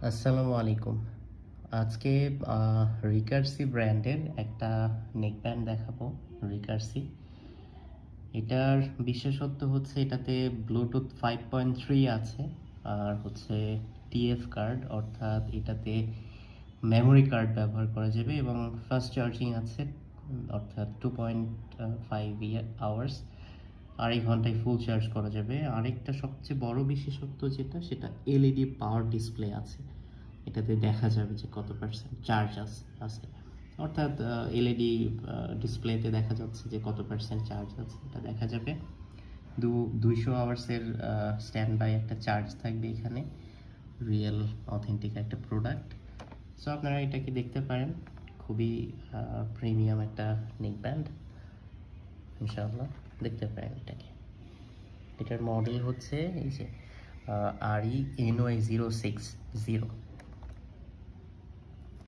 আসসালামু আলাইকুম। আজকে রিকার্সি ব্র্যান্ডের একটা নেকব্যান্ড দেখাবো। রিকার্সি, এটার বিশেষত্ব হচ্ছে এটাতে ব্লুটুথ 5.3 আছে, আর হচ্ছে টিএফ কার্ড, অর্থাৎ এটাতে মেমোরি কার্ড ব্যবহার করা যাবে এবং ফাস্ট চার্জিং আছে, অর্থাৎ 2.5 আওয়ার্স, আড়াই ঘন্টায় ফুল চার্জ করা যাবে। আরেকটা সবচেয়ে বড় বিশেষত্ব যেটা, সেটা এলইডি পাওয়ার ডিসপ্লে আছে। এটাতে দেখা যাবে যে কত পার্সেন্ট চার্জ আছে, অর্থাৎ এলইডি ডিসপ্লেতে দেখা যাচ্ছে যে কত পার্সেন্ট চার্জ আছে, এটা দেখা যাবে। 200 আওয়ার্সের স্ট্যান্ড বাই একটা চার্জ থাকবে এখানে। রিয়েল অথেন্টিক একটা প্রোডাক্ট। সো আপনারা এটাকে দেখতে পারেন, খুবই প্রিমিয়াম একটা নেক ব্যান্ড। ইনশাআল্লাহ দেখতে পারেন এটাকে। এটার মডেল হচ্ছে এই যে RE NY060।